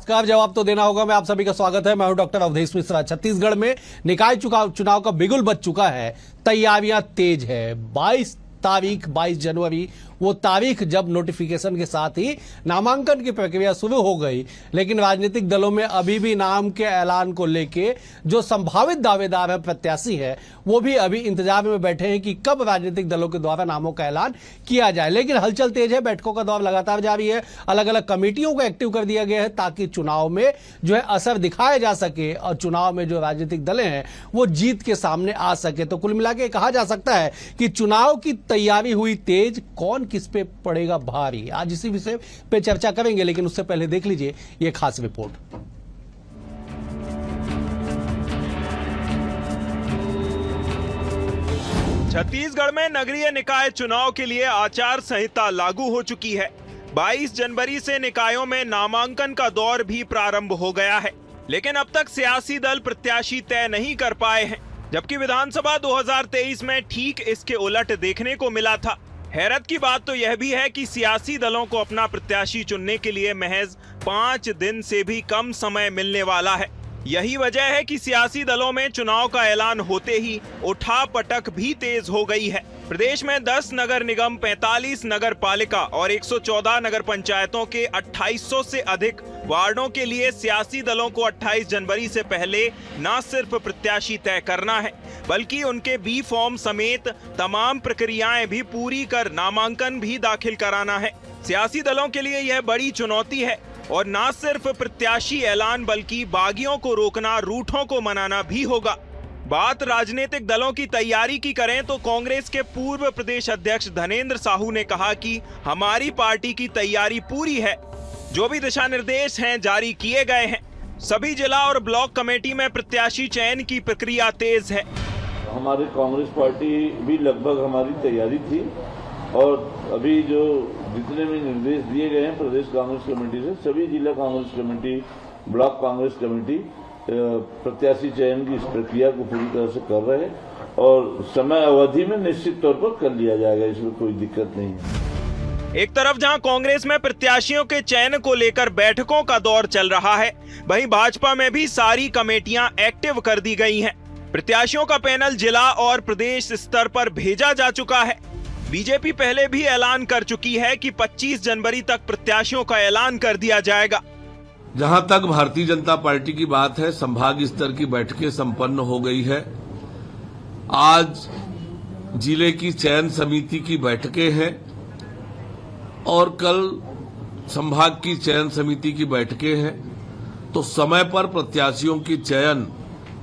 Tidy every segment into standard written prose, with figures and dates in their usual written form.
का जवाब तो देना होगा। मैं आप सभी का स्वागत है, मैं हूं डॉक्टर अवधेश मिश्रा। छत्तीसगढ़ में निकाय चुनाव का बिगुल बज चुका है, तैयारियां तेज है। 22 जनवरी वो तारीख जब नोटिफिकेशन के साथ ही नामांकन की प्रक्रिया शुरू हो गई, लेकिन राजनीतिक दलों में अभी भी नाम के ऐलान को लेके जो संभावित दावेदार है, प्रत्याशी है, वो भी अभी इंतजार में बैठे हैं कि कब राजनीतिक दलों के द्वारा नामों का ऐलान किया जाए। लेकिन हलचल तेज है, बैठकों का दौर लगातार जारी है, अलग अलग कमेटियों को एक्टिव कर दिया गया है ताकि चुनाव में जो है असर दिखाया जा सके और चुनाव में जो राजनीतिक दलें हैं वो जीत के सामने आ सके। तो कुल मिला के कहा जा सकता है कि चुनाव की तैयारी हुई तेज, कौन किस पे पड़ेगा भारी, आज इसी विषय पे चर्चा करेंगे। लेकिन उससे पहले देख लीजिए ये खास रिपोर्ट। छत्तीसगढ़ में नगरीय निकाय चुनाव के लिए आचार संहिता लागू हो चुकी है। 22 जनवरी से निकायों में नामांकन का दौर भी प्रारंभ हो गया है, लेकिन अब तक सियासी दल प्रत्याशी तय नहीं कर पाए हैं, जबकि विधानसभा 2023 में ठीक इसके उलट देखने को मिला था। हैरत की बात तो यह भी है कि सियासी दलों को अपना प्रत्याशी चुनने के लिए महज 5 दिन से भी कम समय मिलने वाला है। यही वजह है कि सियासी दलों में चुनाव का ऐलान होते ही उठापटक भी तेज हो गई है। प्रदेश में 10 नगर निगम, 45 नगर पालिका और 114 नगर पंचायतों के 2800 से अधिक वार्डों के लिए सियासी दलों को 28 जनवरी से पहले न सिर्फ प्रत्याशी तय करना है, बल्कि उनके बी फॉर्म समेत तमाम प्रक्रियाएं भी पूरी कर नामांकन भी दाखिल कराना है। सियासी दलों के लिए यह बड़ी चुनौती है और न सिर्फ प्रत्याशी ऐलान बल्कि बागियों को रोकना, रूठों को मनाना भी होगा। बात राजनीतिक दलों की तैयारी की करें तो कांग्रेस के पूर्व प्रदेश अध्यक्ष धनेंद्र साहू ने कहा कि हमारी पार्टी की तैयारी पूरी है, जो भी दिशा निर्देश हैं जारी किए गए हैं। सभी जिला और ब्लॉक कमेटी में प्रत्याशी चयन की प्रक्रिया तेज है। हमारी कांग्रेस पार्टी भी लगभग हमारी तैयारी थी और अभी जो जितने भी निर्देश दिए गए हैं प्रदेश कांग्रेस कमेटी से, सभी जिला Congress committee, block Congress committee प्रत्याशी चयन की इस प्रक्रिया को पूरी तरह से कर रहे हैं और समय अवधि में निश्चित तौर पर कर लिया जाएगा, इसमें कोई दिक्कत नहीं है। एक तरफ जहां कांग्रेस में प्रत्याशियों के चयन को लेकर बैठकों का दौर चल रहा है, वहीं भाजपा में भी सारी कमेटियां एक्टिव कर दी गई हैं। प्रत्याशियों का पैनल जिला और प्रदेश स्तर पर भेजा जा चुका है। बीजेपी पहले भी ऐलान कर चुकी है कि 25 जनवरी तक प्रत्याशियों का ऐलान कर दिया जाएगा। जहां तक भारतीय जनता पार्टी की बात है, संभाग स्तर की बैठकें संपन्न हो गई है। आज जिले की चयन समिति की बैठकें हैं और कल संभाग की चयन समिति की बैठकें हैं। तो समय पर प्रत्याशियों की चयन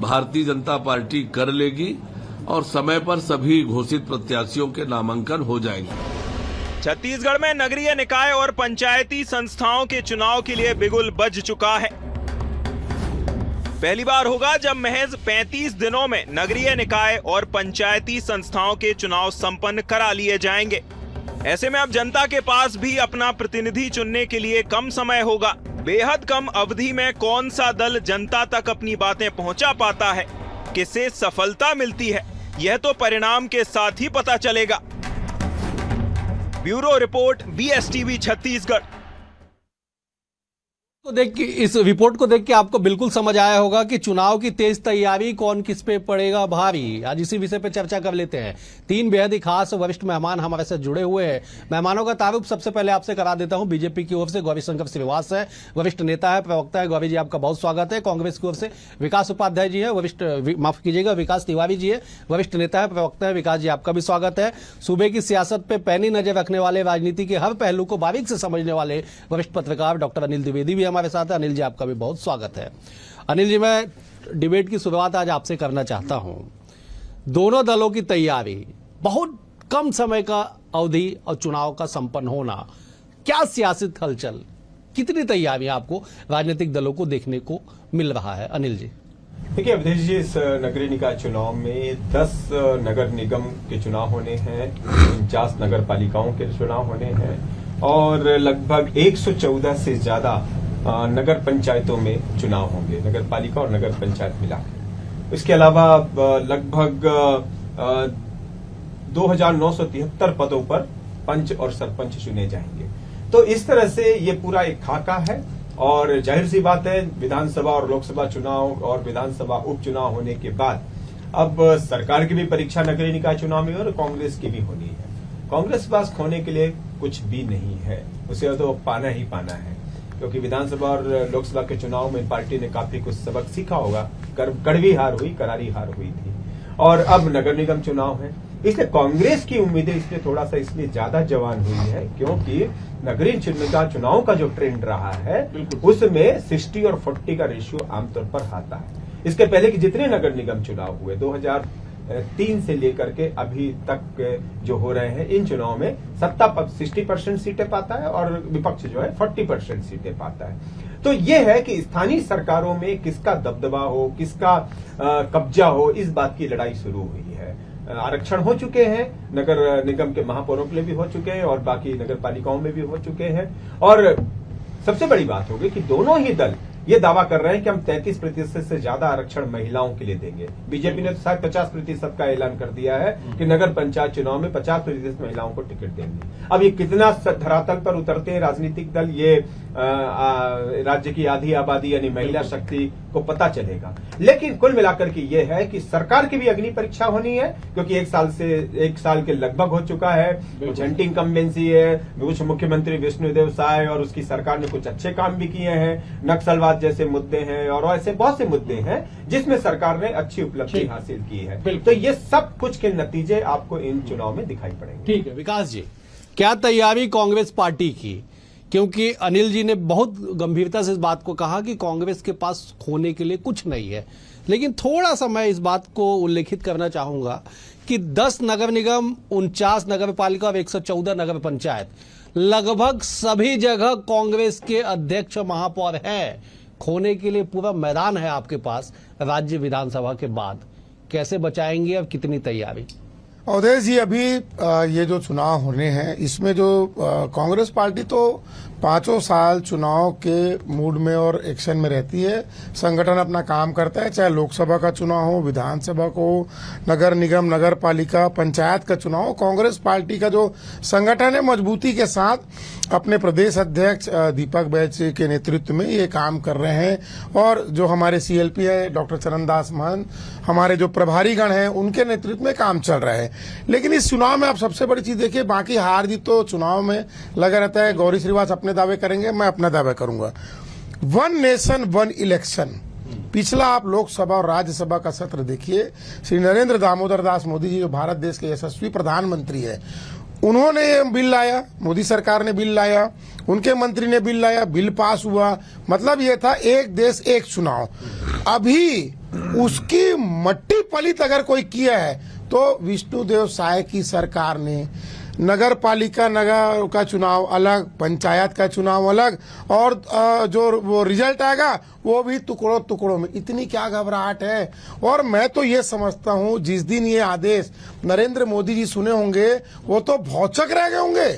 भारतीय जनता पार्टी कर लेगी और समय पर सभी घोषित प्रत्याशियों के नामांकन हो जाएंगे। छत्तीसगढ़ में नगरीय निकाय और पंचायती संस्थाओं के चुनाव के लिए बिगुल बज चुका है। पहली बार होगा जब महज 35 दिनों में नगरीय निकाय और पंचायती संस्थाओं के चुनाव संपन्न करा लिए जाएंगे। ऐसे में अब जनता के पास भी अपना प्रतिनिधि चुनने के लिए कम समय होगा। बेहद कम अवधि में कौन सा दल जनता तक अपनी बातें पहुंचा पाता है, किसे सफलता मिलती है, यह तो परिणाम के साथ ही पता चलेगा। Bureau report, BSTV Chhattisgarh. इस रिपोर्ट को देख के आपको बिल्कुल समझ आया होगा कि चुनाव की तेज तैयारी, कौन किस पे पड़ेगा भारी। आज इसी विषय पे चर्चा कर लेते हैं। 3 बेहद ही खास वरिष्ठ मेहमान हमारे साथ जुड़े हुए हैं। मेहमानों का तारुफ सबसे पहले आपसे करा देता हूं। बीजेपी की ओर से गौरीशंकर श्रीवास है, वरिष्ठ नेता है, प्रवक्ता है। गौरी जी, आपका बहुत स्वागत है। कांग्रेस की ओर से विकास उपाध्याय जी है, विकास तिवारी जी है, वरिष्ठ नेता है, प्रवक्ता है। विकास जी, आपका भी स्वागत है। सूबे की सियासत पे पैनी नजर रखने वाले, राजनीति के हर पहलू को बारीक से समझने वाले वरिष्ठ पत्रकार डॉक्टर अनिल द्विवेदी भी हमारे साथ है। अनिल जी, आपका भी बहुत स्वागत है। अनिल जी, मैं डिबेट की शुरुआत आज आपसे करना चाहता हूं। दोनों दलों की तैयारी, बहुत कम समय का अवधि और चुनाव का संपन्न होना, क्या सियासत हलचल, कितनी तैयारी आपको राजनीतिक दलों को देखने को मिल रहा है? अनिल जी। देखिए अवधेश जी, इस नगरीय निकाय चुनाव में 10 नगर निगम के चुनाव होने हैं, 49 नगर पालिकाओं के चुनाव होने हैं और लगभग 114 से ज्यादा नगर पंचायतों में चुनाव होंगे, नगर पालिका और नगर पंचायत मिलाकर। इसके अलावा लगभग 2973 पदों पर पंच और सरपंच चुने जाएंगे। तो इस तरह से ये पूरा एक खाका है और जाहिर सी बात है, विधानसभा और लोकसभा चुनाव और विधानसभा उपचुनाव होने के बाद अब सरकार की भी परीक्षा नगरीय निकाय चुनाव में और कांग्रेस की भी होनी है। कांग्रेस पास खोने के लिए कुछ भी नहीं है, उसे तो पाना ही पाना है, क्योंकि विधानसभा और लोकसभा के चुनाव में पार्टी ने काफी कुछ सबक सीखा होगा। कड़वी हार हुई, करारी हार हुई थी, और अब नगर निगम चुनाव है, इसलिए कांग्रेस की उम्मीदें इसलिए थोड़ा सा इसलिए ज्यादा जवान हुई है क्योंकि नगरीय निकाय चुनाव का जो ट्रेंड रहा है उसमें 60 और 40 का रेशियो आमतौर पर आता है। इसके पहले कि जितने नगर निगम चुनाव हुए 2003 से लेकर के अभी तक जो हो रहे हैं, इन चुनाव में सत्ता पक्ष 60% सीटें पाता है और विपक्ष जो है 40% सीटें पाता है। तो ये है कि स्थानीय सरकारों में किसका दबदबा हो, किसका कब्जा हो, इस बात की लड़ाई शुरू हुई है। आरक्षण हो चुके हैं, नगर निगम के महापौरों के लिए भी हो चुके हैं और बाकी नगर पालिकाओं में भी हो चुके हैं। और सबसे बड़ी बात होगी कि दोनों ही दल ये दावा कर रहे हैं कि हम 33% से ज्यादा आरक्षण महिलाओं के लिए देंगे। बीजेपी ने शायद 50% का ऐलान कर दिया है कि नगर पंचायत चुनाव में 50% महिलाओं को टिकट देंगे। अब ये कितना धरातल पर उतरते हैं राजनीतिक दल, ये राज्य की आधी आबादी यानी महिला शक्ति को पता चलेगा। लेकिन कुल मिलाकर के ये है कि सरकार की भी अग्नि परीक्षा होनी है, क्योंकि एक साल के लगभग हो चुका है। कुछ एंटी इनकम्बेंसी है, कुछ मुख्यमंत्री विष्णुदेव साय और उसकी सरकार ने कुछ अच्छे काम भी किए हैं, नक्सलवाद जैसे मुद्दे हैं और ऐसे बहुत से मुद्दे हैं जिसमें सरकार ने अच्छी उपलब्धि हासिल की है। तो ये सब कुछ के नतीजे आपको इन चुनाव में दिखाई पड़ेंगे। ठीक है विकास जी, क्या तैयारी कांग्रेस पार्टी की, क्योंकि अनिल जी ने बहुत गंभीरता से इस बात को कहा कि कांग्रेस के पास खोने के लिए कुछ नहीं है, लेकिन थोड़ा सा मैं इस बात को उल्लेखित करना चाहूंगा कि 10 नगर निगम, 49 नगर पालिका और 114 नगर पंचायत, लगभग सभी जगह कांग्रेस के अध्यक्ष महापौर हैं। खोने के लिए पूरा मैदान है आपके पास राज्य विधानसभा के बाद, कैसे बचाएंगे और कितनी तैयारी? अवधेश जी, अभी ये जो चुनाव होने हैं इसमें जो कांग्रेस पार्टी तो 5 साल चुनाव के मूड में और एक्शन में रहती है। संगठन अपना काम करता है, चाहे लोकसभा का चुनाव हो, विधानसभा को, नगर निगम, नगर पालिका, पंचायत का चुनाव हो। कांग्रेस पार्टी का जो संगठन है मजबूती के साथ अपने प्रदेश अध्यक्ष दीपक बैज के नेतृत्व में ये काम कर रहे हैं, और जो हमारे CLP है डॉक्टर चरणदास महंत, हमारे जो प्रभारीगण हैं उनके नेतृत्व में काम चल रहा है। लेकिन इस चुनाव में आप सबसे बड़ी चीज देखिए, बाकी हार जीत तो चुनाव में लगा रहता है। गौरी श्रीवास अपने दावे करेंगे, मैं अपना दावा करूंगा। 1 नेशन 1 इलेक्शन, पिछला आप लोकसभा और राज्यसभा का सत्र देखिए। श्री नरेंद्र दामोदर दास मोदी जी जो भारत देश के यशस्वी प्रधानमंत्री है, उन्होंने बिल लाया, मोदी सरकार ने बिल लाया, उनके मंत्री ने बिल लाया, बिल पास हुआ। मतलब ये था एक देश एक चुनाव। अभी उसकी मट्टी पलित अगर कोई किया है तो विष्णुदेव साय की सरकार ने नगर पालिका नगर का चुनाव अलग, पंचायत का चुनाव अलग, और जो वो रिजल्ट आएगा वो भी टुकड़ों टुकड़ों में। इतनी क्या घबराहट है? और मैं तो ये समझता हूँ जिस दिन ये आदेश नरेंद्र मोदी जी सुने होंगे वो तो भौचक रह गए होंगे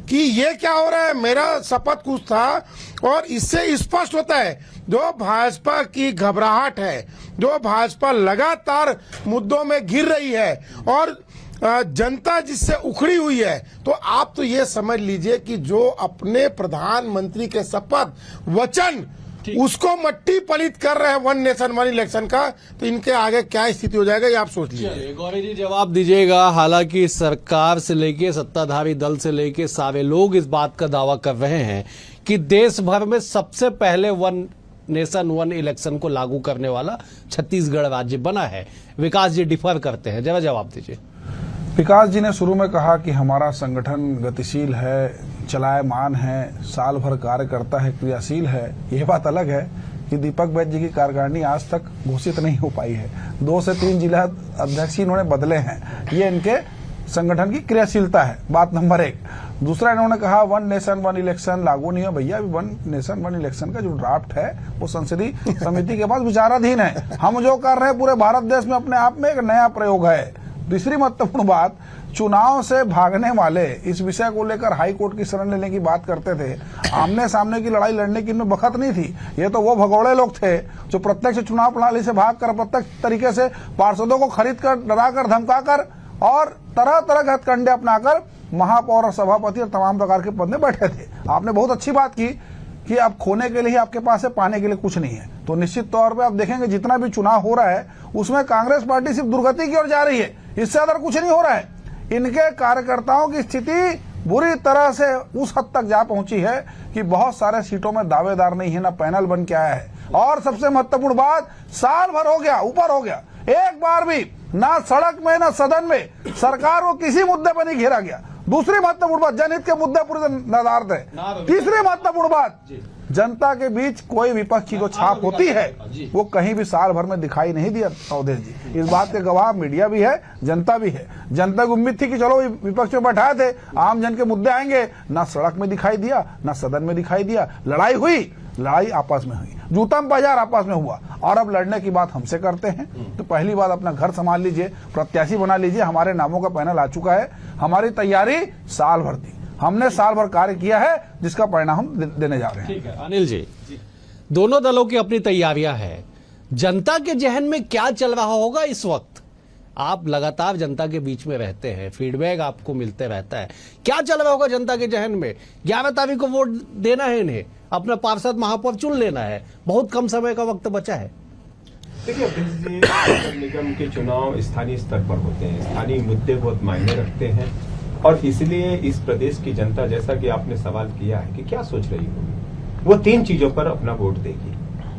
कि ये क्या हो रहा है। मेरा शपथ कुछ था, और इससे स्पष्ट होता है जो भाजपा की घबराहट है, जो भाजपा लगातार मुद्दों में घिर रही है और जनता जिससे उखड़ी हुई है, तो आप तो ये समझ लीजिए कि जो अपने प्रधानमंत्री के शपथ वचन उसको मट्टी पलित कर रहे हैं 1 नेशन 1 इलेक्शन का, तो इनके आगे क्या स्थिति हो जाएगा ये आप सोच लीजिए। गौरी जी जवाब दीजिएगा। हालांकि सरकार से लेके सत्ताधारी दल से लेके सारे लोग इस बात का दावा कर रहे हैं कि देश भर में सबसे पहले 1 नेशन 1 इलेक्शन को लागू करने वाला छत्तीसगढ़ राज्य बना है। विकास जी डिफर करते हैं, जरा जवाब दीजिए। विकास जी ने शुरू में कहा कि हमारा संगठन गतिशील है, चलायमान है, साल भर कार्य करता है, क्रियाशील है। यह बात अलग है कि दीपक बैज जी की कार्यकारिणी आज तक घोषित नहीं हो पाई है। 2 से 3 जिला अध्यक्ष इन्होंने बदले हैं, ये इनके संगठन की क्रियाशीलता है, बात नंबर 1। दूसरा, इन्होंने कहा 1 नेशन 1 इलेक्शन लागू नहीं है। भैया, 1 नेशन 1 इलेक्शन का जो ड्राफ्ट है वो संसदीय समिति के पास विचाराधीन है। हम जो कर रहे हैं पूरे भारत देश में अपने आप में एक नया प्रयोग है। तीसरी महत्वपूर्ण बात, चुनाव से भागने वाले इस विषय को लेकर हाई कोर्ट की शरण लेने की बात करते थे। आमने सामने की लड़ाई लड़ने की इनमें बखत नहीं थी। ये तो वो भगोड़े लोग थे जो प्रत्यक्ष चुनाव प्रणाली से भागकर प्रत्यक्ष तरीके से पार्षदों को खरीद कर, डराकर, धमकाकर और तरह तरह के हथकंडे अपनाकर महापौर और सभापति और तमाम प्रकार के पद में बैठे थे। आपने बहुत अच्छी बात की कि आप खोने के लिए आपके पास है, पाने के लिए कुछ नहीं है। तो निश्चित तौर पे आप देखेंगे जितना भी चुनाव हो रहा है उसमें कांग्रेस पार्टी सिर्फ दुर्गति की ओर जा रही है, इससे ज्यादा कुछ नहीं हो रहा है। इनके कार्यकर्ताओं की स्थिति बुरी तरह से उस हद तक जा पहुंची है कि बहुत सारे सीटों में दावेदार नहीं है, ना पैनल बन के आया है। और सबसे महत्वपूर्ण बात, साल भर हो गया, ऊपर हो गया, एक बार भी ना सड़क में ना सदन में सरकार को किसी मुद्दे पर नहीं घेरा गया। दूसरी महत्वपूर्ण बात, जनहित के मुद्दे पूरे नदारद है। तीसरी महत्वपूर्ण बात, जनता के बीच कोई विपक्ष की जो छाप होती है वो कहीं भी साल भर में दिखाई नहीं दिया अवधेश जी। इस बात के गवाह मीडिया भी है, जनता भी है। जनता को उम्मीद थी कि चलो विपक्ष में बैठाए थे, आम जन के मुद्दे आएंगे, ना सड़क में दिखाई दिया ना सदन में दिखाई दिया। लड़ाई हुई, लड़ाई आपस में हुई, जूतम बाजार आपस में हुआ। और अब लड़ने की बात हमसे करते हैं तो पहली बात अपना घर संभाल लीजिए, प्रत्याशी बना लीजिए। हमारे नामों का पैनल आ चुका है, हमारी तैयारी साल भर थी, हमने साल भर कार्य किया है जिसका परिणाम हम देने जा रहे हैं। ठीक है अनिल जी, दोनों दलों की अपनी तैयारियां हैं। जनता के जहन में क्या चल रहा होगा इस वक्त? आप लगातार जनता के बीच में रहते हैं, फीडबैक आपको मिलते रहता है, क्या चल रहा होगा जनता के जहन में? 11 तारीख को वोट देना है इन्हें, अपना पार्षद महापौर चुन लेना है, बहुत कम समय का वक्त बचा है। देखिए नगर निगम के चुनाव स्थानीय स्तर पर होते हैं, स्थानीय मुद्दे बहुत मायने रखते हैं और इसलिए इस प्रदेश की जनता, जैसा कि आपने सवाल किया है कि क्या सोच रही होगी, वो 3 चीजों पर अपना वोट देगी।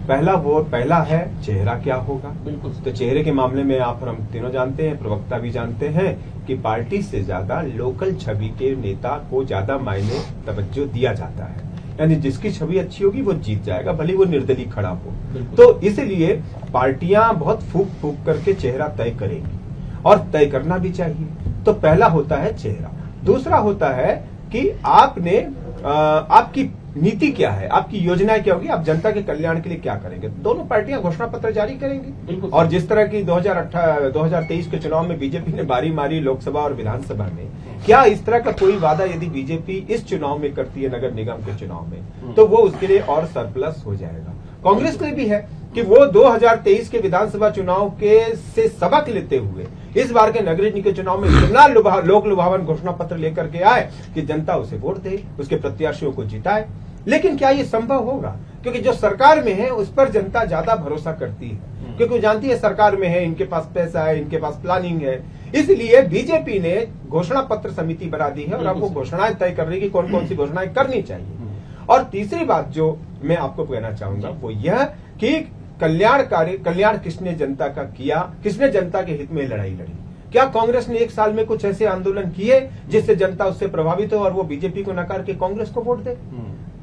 पहला है चेहरा क्या होगा। बिल्कुल। तो चेहरे के मामले में आप और हम तीनों जानते हैं, प्रवक्ता भी जानते हैं कि पार्टी से ज्यादा लोकल छवि के नेता को ज्यादा मायने तवज्जो दिया जाता है, यानी जिसकी छवि अच्छी होगी वो जीत जाएगा, भले वो निर्दलीय खड़ा हो। तो इसलिए पार्टियां बहुत फूक फूक करके चेहरा तय करेंगी और तय करना भी चाहिए। तो पहला होता है चेहरा। दूसरा होता है कि आपने आपकी नीति क्या है, आपकी योजनाएं क्या होगी, आप जनता के कल्याण के लिए क्या करेंगे। दोनों पार्टियां घोषणा पत्र जारी करेंगी और जिस तरह की 2023 के चुनाव में बीजेपी ने बारी मारी लोकसभा और विधानसभा में, क्या इस तरह का कोई वादा यदि बीजेपी इस चुनाव में करती है, नगर निगम के चुनाव में, तो वो उसके लिए और सरप्लस हो जाएगा। कांग्रेस को भी है कि वो 2023 के विधानसभा चुनाव के से सबक लेते हुए इस बार के नगरीय निकाय चुनाव में इतना लोक लुभावन घोषणा पत्र लेकर के आए कि जनता उसे वोट दे, उसके प्रत्याशियों को जिताए। लेकिन क्या ये संभव होगा? क्योंकि जो सरकार में है उस पर जनता ज्यादा भरोसा करती है, क्योंकि वो जानती है सरकार में है, इनके पास पैसा है, इनके पास प्लानिंग है। इसलिए बीजेपी ने घोषणा पत्र समिति बना दी है और अब वो घोषणाएं तय कर रही है कि कौन कौन सी घोषणाएं करनी चाहिए। और तीसरी बात जो मैं आपको कहना चाहूंगा वो यह कि कल्याण किसने जनता का किया, किसने जनता के हित में लड़ाई लड़ी। क्या कांग्रेस ने 1 साल में कुछ ऐसे आंदोलन किए जिससे जनता उससे प्रभावित हो और वो बीजेपी को नकार के कांग्रेस को वोट दे?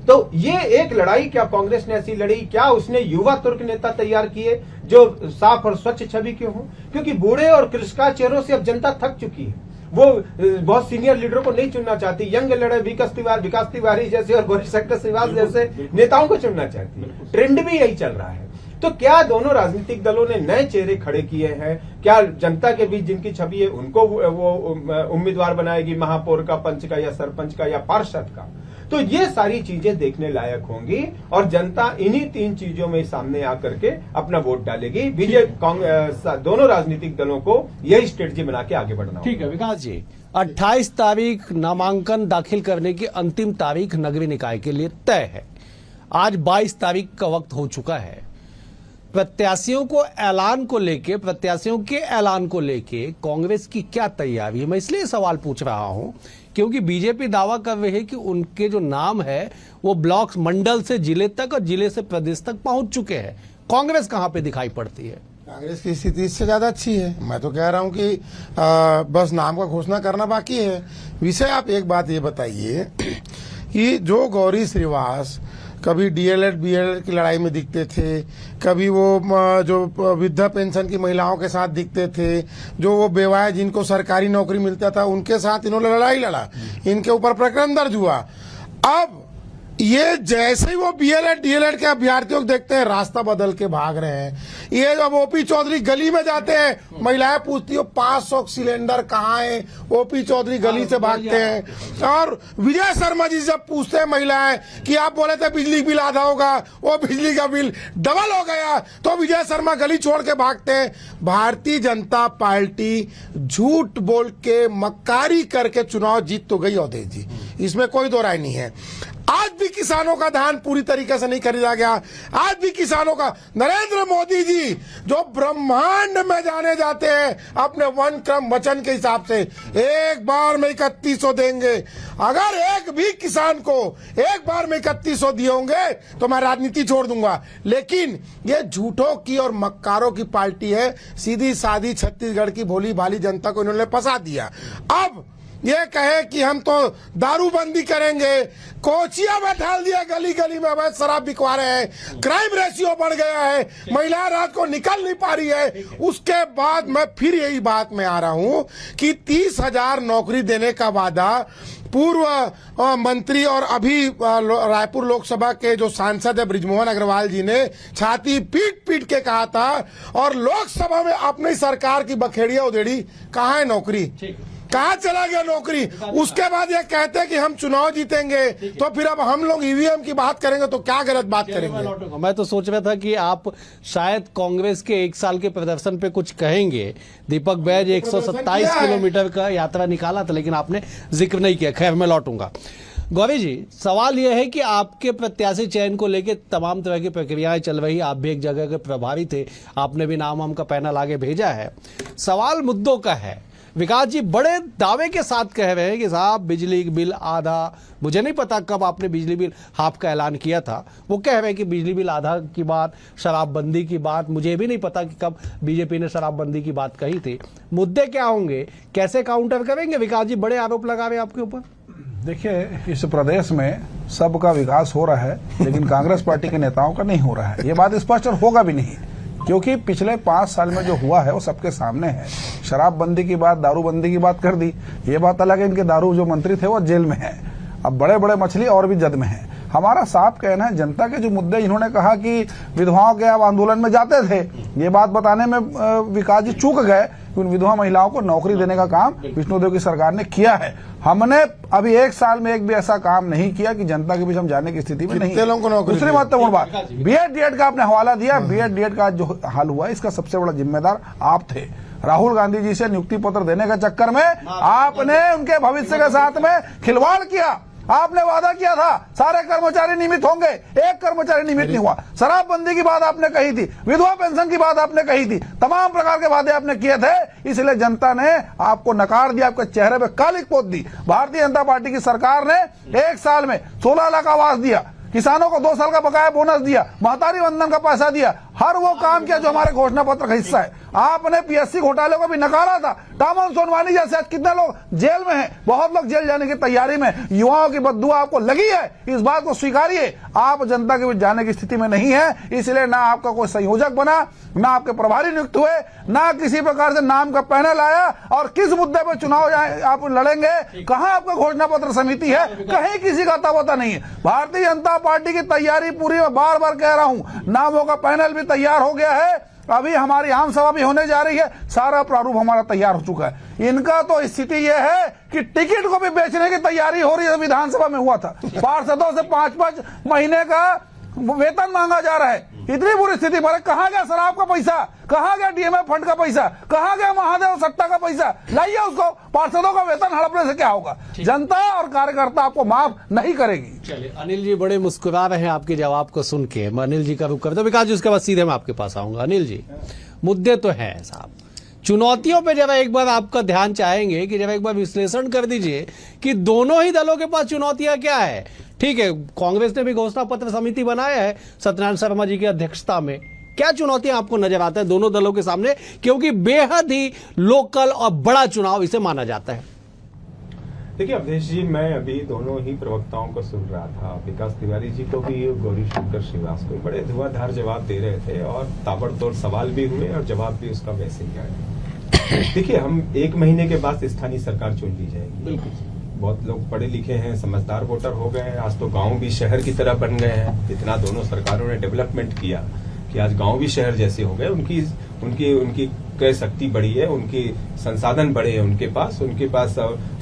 तो ये एक लड़ाई क्या कांग्रेस ने ऐसी लड़ी? क्या उसने युवा तुर्क नेता तैयार किए जो साफ और स्वच्छ छवि के हों? क्योंकि बूढ़े और कृषका चेहरों से अब जनता थक चुकी है, वो बहुत सीनियर लीडरों को नहीं चुनना चाहती, यंग लड़े विकास तिवारी जैसे और गौरीशंकर श्रीवास जैसे नेताओं को चुनना चाहती है। ट्रेंड भी यही चल रहा है। तो क्या दोनों राजनीतिक दलों ने नए चेहरे खड़े किए हैं? क्या जनता के बीच जिनकी छवि है उनको वो उम्मीदवार बनाएगी, महापौर का, पंच का या सरपंच का या पार्षद का? तो ये सारी चीजें देखने लायक होंगी और जनता इन्हीं 3 चीजों में सामने आकर के अपना वोट डालेगी। बीजेपी दोनों राजनीतिक दलों को यही स्ट्रेटजी बना के आगे बढ़ना। ठीक है विकास जी, 28 तारीख नामांकन दाखिल करने की अंतिम तारीख नगरीय निकाय के लिए तय है। आज 22 तारीख का वक्त हो चुका है। प्रत्याशियों के ऐलान को लेके कांग्रेस की क्या तैयारी है? मैं इसलिए सवाल पूछ रहा हूं क्योंकि बीजेपी दावा कर रही है कि उनके जो नाम है वो ब्लॉक मंडल से जिले तक और जिले से प्रदेश तक पहुंच चुके हैं। कांग्रेस कहां पे दिखाई पड़ती है? कांग्रेस की स्थिति इससे ज्यादा अच्छी है। मैं तो कह रहा हूं कि बस नाम का घोषणा करना बाकी है। विषय आप एक बात ये बताइए कि जो गौरी श्रीवास कभी डीएलएड बीएलएड की लड़ाई में दिखते थे, कभी वो जो वृद्धा पेंशन की महिलाओं के साथ दिखते थे, जो वो बेवाएं जिनको सरकारी नौकरी मिलता था उनके साथ इन्होंने लड़ाई लड़ा, इनके ऊपर प्रकरण दर्ज हुआ। अब ये जैसे ही वो बीएलएड डीएलएड के अभ्यर्थियों को देखते हैं रास्ता बदल के भाग रहे हैं। ये जब ओपी चौधरी गली में जाते हैं, महिलाएं पूछती हो 500 सिलेंडर कहाँ है, ओपी चौधरी गली से भागते हैं। और विजय शर्मा जी जब पूछते हैं महिलाएं कि आप बोले थे बिजली बिल आधा होगा, वो बिजली का बिल डबल हो गया, तो विजय शर्मा गली छोड़ के भागते हैं। भारतीय जनता पार्टी झूठ बोल के मक्कारी करके चुनाव जीत तो गई अवधेश जी, इसमें कोई दो राय नहीं है। आज भी किसानों का धान पूरी तरीके से नहीं खरीदा गया। आज भी किसानों का, नरेंद्र मोदी जी जो ब्रह्मांड में जाने जाते हैं अपने वन क्रम वचन के हिसाब से, एक बार में 3100 देंगे। अगर एक भी किसान को एक बार में 3100 दिए होंगे तो मैं राजनीति छोड़ दूंगा। लेकिन ये झूठों की और मक्कारों की पार्टी है। सीधी सादी छत्तीसगढ़ की भोली भाली जनता को इन्होंने फंसा दिया। अब ये कहे कि हम तो दारूबंदी करेंगे, कोचिया बैठा दिया गली गली में अवैध शराब बिकवा रहे हैं, क्राइम रेशियो बढ़ गया है, महिला रात को निकल नहीं पा रही है। उसके बाद मैं फिर यही बात में आ रहा हूं कि 30,000 नौकरी देने का वादा पूर्व मंत्री और अभी रायपुर लोकसभा के जो सांसद है बृजमोहन अग्रवाल जी ने छाती पीट पीट के कहा था, और लोकसभा में अपनी सरकार की बखेड़िया उधेड़ी। कहाँ है नौकरी? कहाँ चला गया नौकरी? उसके बाद ये कहते हैं कि हम चुनाव जीतेंगे, तो फिर अब हम लोग ईवीएम की बात करेंगे तो क्या गलत बात करेंगे? मैं तो सोच रहा था कि आप शायद कांग्रेस के 1 साल के प्रदर्शन पे कुछ कहेंगे। दीपक बैज 127 किलोमीटर का यात्रा निकाला था, लेकिन आपने जिक्र नहीं किया। खैर, मैं लौटूंगा। गौरी जी, सवाल यह है कि आपके प्रत्याशी चयन को लेकर तमाम तरह की प्रक्रियाएं चल रही। आप भी एक जगह के प्रभारी थे, आपने भी नाम का पैनल आगे भेजा है। सवाल मुद्दों का है। विकास जी बड़े दावे के साथ कह रहे हैं कि साहब बिजली बिल आधा, मुझे नहीं पता कब आपने बिजली बिल हाफ का ऐलान किया था। वो कह रहे हैं कि बिजली बिल आधा की बात, शराबबंदी की बात, मुझे भी नहीं पता कि कब बीजेपी ने शराबबंदी की बात कही थी। मुद्दे क्या होंगे, कैसे काउंटर करेंगे? विकास जी बड़े आरोप लगा रहे हैं आपके ऊपर। देखिए, इस प्रदेश में सबका विकास हो रहा है, लेकिन कांग्रेस पार्टी के नेताओं का नहीं हो रहा है। ये बात स्पष्ट और होगा भी नहीं, क्योंकि पिछले 5 साल में जो हुआ है वो सबके सामने है। शराबबंदी की बात, दारूबंदी की बात कर दी, ये बात अलग है। इनके दारू जो मंत्री थे वो जेल में है, अब बड़े बड़े मछली और भी जद में है। हमारा साफ कहना है, जनता के जो मुद्दे, इन्होंने कहा कि विधवाओं के आप आंदोलन में जाते थे, ये बात बताने में विकास जी चूक गए कि उन विधवा महिलाओं को नौकरी देने का काम विष्णुदेव की सरकार ने किया है। हमने अभी 1 साल में एक भी ऐसा काम नहीं किया कि जनता के बीच हम जाने की स्थिति में नहीं। दूसरी महत्वपूर्ण बात, बीएड डीएड का आपने हवाला दिया। बीएड डीएड का जो हाल हुआ, इसका सबसे बड़ा जिम्मेदार आप थे। राहुल गांधी जी से नियुक्ति पत्र देने के चक्कर में आपने उनके भविष्य के साथ में खिलवाड़ किया। आपने वादा किया था सारे कर्मचारी नियमित होंगे, एक कर्मचारी नियमित नहीं हुआ। शराबबंदी की बात आपने कही थी, विधवा पेंशन की बात आपने कही थी, तमाम प्रकार के वादे आपने किए थे। इसलिए जनता ने आपको नकार दिया, आपके चेहरे पे कालिक पोत दी। भारतीय जनता पार्टी की सरकार ने 1 साल में 16 लाख आवास दिया, किसानों को 2 साल का बकाया बोनस दिया, महतारी वंदन का पैसा दिया, हर वो काम किया जो हमारे घोषणा पत्र का हिस्सा है। आपने पीएससी घोटाले को भी नकारा था। टामन सोनवानी जैसे आज कितने लोग जेल में हैं, बहुत लोग जेल जाने की तैयारी में। युवाओं की बददुआ आपको लगी है, इस बात को स्वीकारिए। आप जनता के बीच जाने की स्थिति में नहीं है, इसलिए ना आपका कोई संयोजक बना, ना आपके प्रभारी नियुक्त हुए, ना किसी प्रकार से नाम का पैनल आया। और किस मुद्दे पर चुनाव आप लड़ेंगे, कहां आपका घोषणा पत्र समिति है, कहीं किसी का अता पता नहीं है। भारतीय जनता पार्टी की तैयारी पूरी, मैं बार बार कह रहा हूं, नामों का पैनल भी तैयार हो गया है, अभी हमारी आम सभा भी होने जा रही है, सारा प्रारूप हमारा तैयार हो चुका है। इनका तो स्थिति यह है कि टिकट को भी बेचने की तैयारी हो रही है। विधानसभा में हुआ था, पार्षदों से 5-5 महीने का वेतन मांगा जा रहा है। इतनी बुरी स्थिति पर कहां गया शराब का पैसा, कहां गया डीएमएफ फंड का पैसा, कहां गया महादेव सट्टा का पैसा? लाइए उसको। पार्षदों का वेतन हड़पने से क्या होगा? जनता और कार्यकर्ता आपको माफ नहीं करेगी। चलिए, अनिल जी बड़े मुस्कुरा रहे हैं आपके जवाब को सुन के। मैं अनिल जी का रुख करता हूं। विकास जी, उसके बाद सीधे मैं आपके पास आऊंगा। अनिल जी, मुद्दे तो है साहब, चुनौतियों पे जरा एक बार आपका ध्यान चाहेंगे कि जरा एक बार विश्लेषण कर दीजिए कि दोनों ही दलों के पास चुनौतियां क्या है। ठीक है, कांग्रेस ने भी घोषणा पत्र समिति बनाया है सत्यनारायण शर्मा जी की अध्यक्षता में। क्या चुनौतियां आपको नजर आते हैं दोनों दलों के सामने, क्योंकि बेहद ही लोकल और बड़ा चुनाव इसे माना जाता है? देखिए अवधेश जी, मैं अभी दोनों ही प्रवक्ताओं को सुन रहा था, विकास तिवारी जी को भी, गौरी शंकर श्रीवास को, बड़े धुआंधार जवाब दे रहे थे और ताबड़तोड़ सवाल भी हुए और जवाब भी उसका वैसे ही आया। देखिए, हम 1 महीने के बाद स्थानीय सरकार चुन ली जाएगी। बहुत लोग पढ़े लिखे हैं, समझदार वोटर हो गए हैं। आज तो गांव भी शहर की तरह बन गए हैं। इतना दोनों सरकारों ने डेवलपमेंट किया कि आज गांव भी शहर जैसे हो गए। उनकी क्रय शक्ति बढ़ी है, उनकी संसाधन बढ़े हैं उनके पास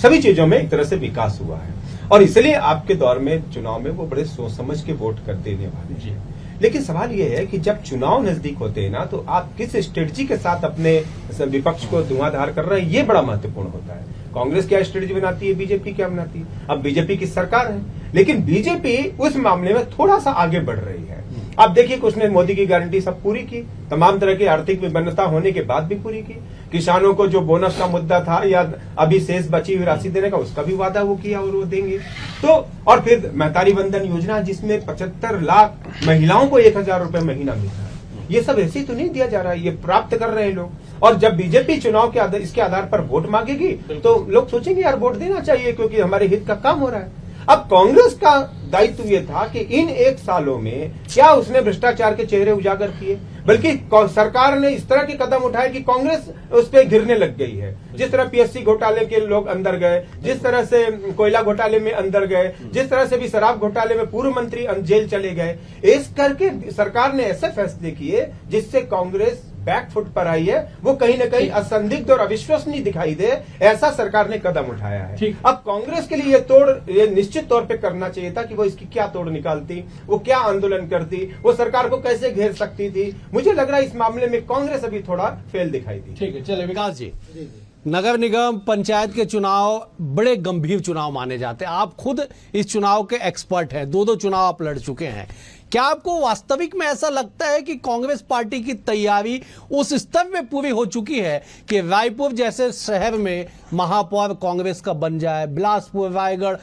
सभी चीजों में एक तरह से विकास हुआ है। और इसलिए आपके दौर में चुनाव में वो बड़े सोच समझ के वोट कर देने वाले हैं। लेकिन सवाल ये है कि जब चुनाव नजदीक होते हैं ना, तो आप किस स्ट्रेटजी के साथ अपने विपक्ष को धुआंधार कर रहे हैं, ये बड़ा महत्वपूर्ण होता है। कांग्रेस क्या स्ट्रेटेजी बनाती है, बीजेपी क्या बनाती है। अब बीजेपी की सरकार है, लेकिन बीजेपी उस मामले में थोड़ा सा आगे बढ़ रही है। अब देखिए कि उसने मोदी की गारंटी सब पूरी की, तमाम तरह की आर्थिक विभिन्नता होने के बाद भी पूरी की। किसानों को जो बोनस का मुद्दा था या अभी शेष बची हुई राशि देने का, उसका भी वादा वो किया और वो देंगे। तो और फिर महतारी वंदन योजना, जिसमें 75 लाख महिलाओं को 1000 रुपए महीना मिल रहा है। ये सब ऐसे ही तो नहीं दिया जा रहा है, ये प्राप्त कर रहे हैं लोग। और जब बीजेपी चुनाव के इसके आधार पर वोट मांगेगी तो लोग सोचेंगे यार वोट देना चाहिए, क्योंकि हमारे हित का काम हो रहा है। अब कांग्रेस का दायित्व ये था कि इन 1 सालों में क्या उसने भ्रष्टाचार के चेहरे उजागर किए, बल्कि सरकार ने इस तरह के कदम उठाए कि कांग्रेस उस पर घिरने लग गई है। जिस तरह पीएससी घोटाले के लोग अंदर गए, जिस तरह से कोयला घोटाले में अंदर गए, जिस तरह से भी शराब घोटाले में पूर्व मंत्री जेल चले गए, इस करके सरकार ने ऐसे फैसले किए जिससे कांग्रेस बैकफुट पर आई है। वो कहीं न कहीं असंदिग्ध और अविश्वसनीय दिखाई दे, ऐसा सरकार ने कदम उठाया है। अब कांग्रेस के लिए ये निश्चित तौर पे करना चाहिए था कि वो इसकी क्या तोड़ निकालती, वो क्या आंदोलन करती, वो सरकार को कैसे घेर सकती थी। मुझे लग रहा है इस मामले में कांग्रेस अभी थोड़ा फेल दिखाई दी। ठीक है, चलिए विकास जी, नगर निगम पंचायत के चुनाव बड़े गंभीर चुनाव माने जाते हैं। आप खुद इस चुनाव के एक्सपर्ट हैं, 2 चुनाव आप लड़ चुके हैं। क्या आपको वास्तविक में ऐसा लगता है कि कांग्रेस पार्टी की तैयारी उस स्तर में पूरी हो चुकी है कि रायपुर जैसे शहर में महापौर कांग्रेस का बन जाए, बिलासपुर, रायगढ़,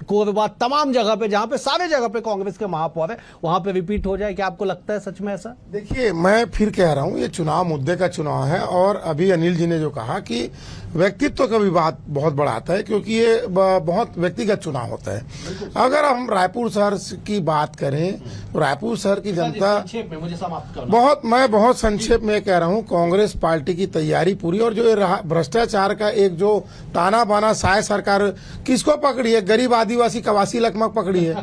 कोरबा, तमाम जगह पे जहां पे सारे जगह पे कांग्रेस के महापौर है, वहां पे रिपीट हो जाए? क्या आपको लगता है सच में ऐसा? देखिए, मैं फिर कह रहा हूं, ये चुनाव मुद्दे का चुनाव है। और अभी अनिल जी ने जो कहा कि व्यक्तित्व का भी बात बहुत बड़ा आता है, क्योंकि ये बहुत व्यक्तिगत चुनाव होता है। अगर हम रायपुर शहर की बात करें, रायपुर शहर की जनता संक्षेप में मुझे समाप्त करना। मैं बहुत संक्षेप में कह रहा हूं, कांग्रेस पार्टी की तैयारी पूरी। और जो भ्रष्टाचार का एक जो ताना बाना साय सरकार किसको पकड़ी है? गरीब आदिवासी कवासी लकमक पकड़ी है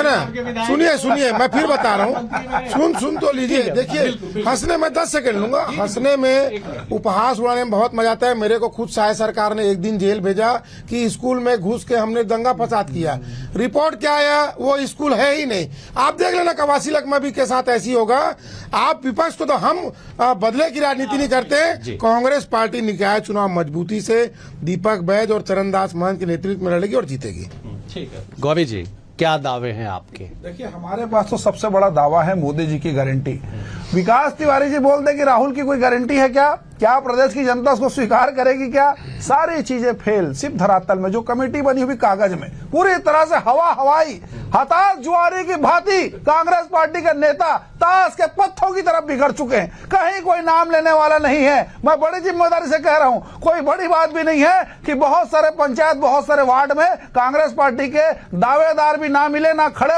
ना? सुनिए, मैं फिर बता रहा हूं, सुन तो लीजिए। देखिए, हंसने में 10 सेकंड लूंगा। हंसने में, उपहास उड़ाने में बहुत मजा आता है। मेरे को खुद साय सरकार ने एक दिन जेल भेजा कि स्कूल में घुस के हमने दंगा फसाद किया। रिपोर्ट क्या आया? वो स्कूल है ही नहीं। आप देख लेना कवासी लखमा के साथ ऐसी होगा। आप विपक्ष को तो हम बदले की राजनीति नहीं करते। कांग्रेस पार्टी निकाय चुनाव मजबूती से दीपक बैज और चरणदास महंत के नेतृत्व में लड़ेगी और जीतेगी। ठीक है, गौरी जी, क्या दावे हैं आपके? देखिए, हमारे पास तो सबसे बड़ा दावा है मोदी जी की गारंटी। विकास तिवारी जी बोलते हैं कि राहुल की कोई गारंटी है क्या प्रदेश की जनता उसको स्वीकार करेगी क्या? सारी चीजें फेल, सिर्फ धरातल में। जो कमेटी बनी हुई कागज में, पूरी तरह से हवाई हताश जुआरी की भांति कांग्रेस पार्टी के नेता ताश के पत्थों की तरफ बिगड़ चुके हैं। कहीं कोई नाम लेने वाला नहीं है। मैं बड़ी जिम्मेदारी से कह रहा हूं, कोई बड़ी बात भी नहीं है कि बहुत सारे पंचायत, बहुत सारे वार्ड में कांग्रेस पार्टी के दावेदार भी ना मिले, ना खड़े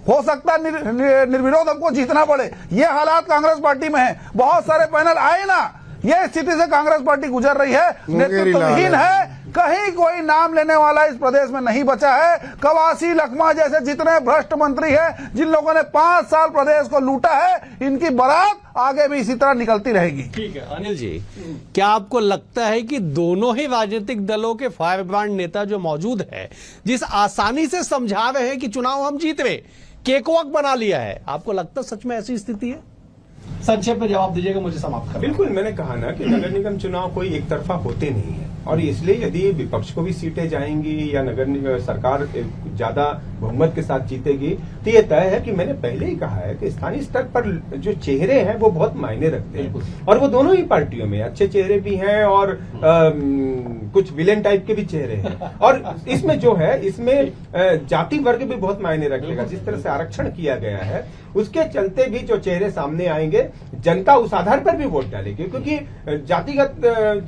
हो सकता है निर्विरोध हमको जीतना पड़े। ये हालात कांग्रेस पार्टी में है। बहुत सारे पैनल आए ना, ये स्थिति से कांग्रेस पार्टी गुजर रही है, नेतृत्वहीन है। कहीं कोई नाम लेने वाला इस प्रदेश में नहीं बचा है। कवासी लखमा जैसे जितने भ्रष्ट मंत्री हैं, जिन लोगों ने 5 साल प्रदेश को लूटा है, इनकी बारात आगे भी इसी तरह निकलती रहेगी। ठीक है, अनिल जी, क्या आपको लगता है कि दोनों ही राजनीतिक दलों के फायर ब्रांड नेता जो मौजूद है, जिस आसानी से समझा रहे हैं कि चुनाव हम जीत रहे, केकवॉक बना लिया है, आपको लगता है सच में ऐसी स्थिति है? संक्षेप में जवाब दीजिएगा, मुझे समाप्त करना। बिल्कुल, मैंने कहा ना कि नगर निगम चुनाव कोई एक तरफा होते नहीं है। और इसलिए यदि विपक्ष को भी सीटें जाएंगी या नगर निगम सरकार ज्यादा बहुमत के साथ जीतेगी, तो ये तय है कि मैंने पहले ही कहा है कि स्थानीय स्तर पर जो चेहरे हैं वो बहुत मायने रखते हैं। और वो दोनों ही पार्टियों में अच्छे चेहरे भी हैं और कुछ विलेन टाइप के भी चेहरे हैं। और इसमें जो है, इसमें जाति वर्ग भी बहुत मायने रखेगा। जिस तरह से आरक्षण किया गया है, उसके चलते भी जो चेहरे सामने आएंगे, जनता उस आधार पर भी वोट डालेगी। क्योंकि जातिगत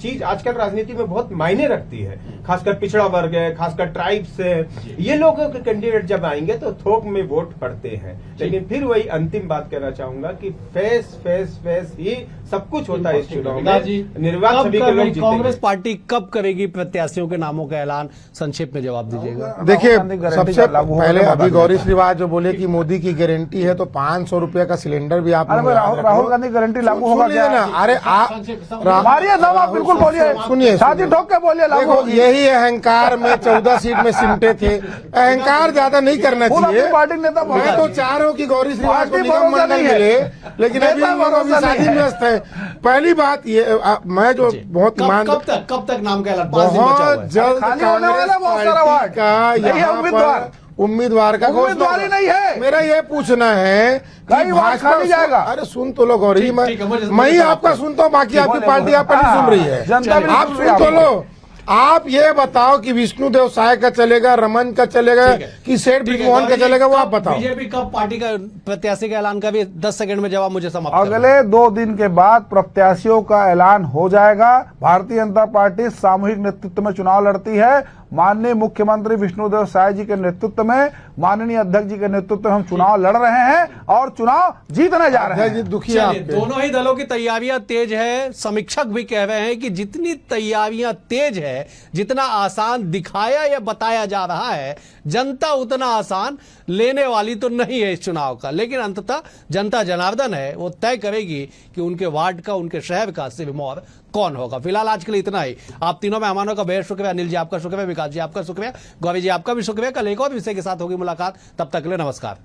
चीज आजकल राजनीति में बहुत मायने रखती है, खासकर पिछड़ा वर्ग है, खासकर ट्राइब्स है। ये लोग कैंडिडेट जब आएंगे तो थोक में वोट पड़ते हैं। लेकिन फिर वही अंतिम बात कहना चाहूंगा कि फेस ही सब कुछ होता है इस चुनाव में। निर्वाचन सभी के लोग जीतेंगे। कांग्रेस पार्टी कब करेगी प्रत्याशियों के नामों का ऐलान? संक्षेप में जवाब दीजिएगा। देखिए, सबसे पहले अभी गौरी श्रीवास जो बोले कि मोदी की गारंटी है, तो 500 रुपए का सिलेंडर भी आप राहुल गांधी गारंटी लागू होगा क्या? अरे आप बिल्कुल बोलिए, सुनिए, छाती ठोक के बोलिए। यही अहंकार में 14 सीट में सिमटे थे। अहंकार ज्यादा वादा नहीं करना खुद अपनी चाहिए। पार्टी नेता मैं भरोसा तो नहीं। चाह रहा हूँ कि गौरी श्रीवास को पार्टी निगम भरोसा मंडल नहीं है। मिले, लेकिन अभी नेता वो अभी भरोसा शादी नहीं में है। व्यस्त है। पहली बात ये मैं जो बहुत कब तक नाम का ऐलान? 5 दिन बचा हुआ बहुत है। जल्द खाली होने कांग्रेस वाला बहुत सारा पार्टी वार्ड। का नहीं है यहाँ उम्मीदवार। पर उम्मीदवार का घोषणा उम्मीदवार ही होगा। नहीं है। मेरा ये पूछना है कि कई वार्ड भाजपा खाली जाएगा। अरे सुन तो लो गौरी, ठीक है, मुझे मैं ही समझ आपका सुनता हूँ, बाकी आपकी बोले, पार्टी बोले। आप पर नहीं सुन रही है। जनता भी नहीं आप सुन सुन रही तो आपको। लो। आप ये बताओ कि विष्णुदेव साय का चलेगा, रमन का चलेगा, ठीक है। कि सेठ ठीक है, ब्रिजमोहन का गौरी जी, चलेगा, वो आप कब बताओ। बीजेपी कब पार्टी का प्रत्याशी का ऐलान का भी 10 सेकंड में जवाब मुझे समाप्त कर दो। अगले 2 दिन के बाद प्रत्याशियों का ऐलान हो जाएगा। भारतीय जनता पार्टी सामूहिक नेतृत्व में चुनाव लड़ती है। माननीय मुख्यमंत्री विष्णुदेव साय जी के नेतृत्व में, माननीय अध्यक्ष जी के नेतृत्व में हम चुनाव लड़ रहे हैं और चुनाव जीतने जा रहे अध्यक्ष जी हैं। दुखी चलिए, आपके। दोनों ही दलों की तैयारियां तेज है। समीक्षक भी कह रहे हैं कि जितनी तैयारियां तेज है, जितना आसान दिखाया या बताया जा रहा है, जनता उतना आसान लेने वाली तो नहीं है इस चुनाव का। लेकिन अंततः जनता जनार्दन है, वो तय करेगी कि उनके वार्ड का, उनके शहर का सिरमौर कौन होगा। फिलहाल आज के लिए इतना ही। आप तीनों मेहमानों का बेहद शुक्रिया। अनिल जी आपका शुक्रिया, विकास जी आपका शुक्रिया, गौरी जी आपका भी शुक्रिया। कल एक और विषय के साथ होगी मुलाकात, तब तक के लिए नमस्कार।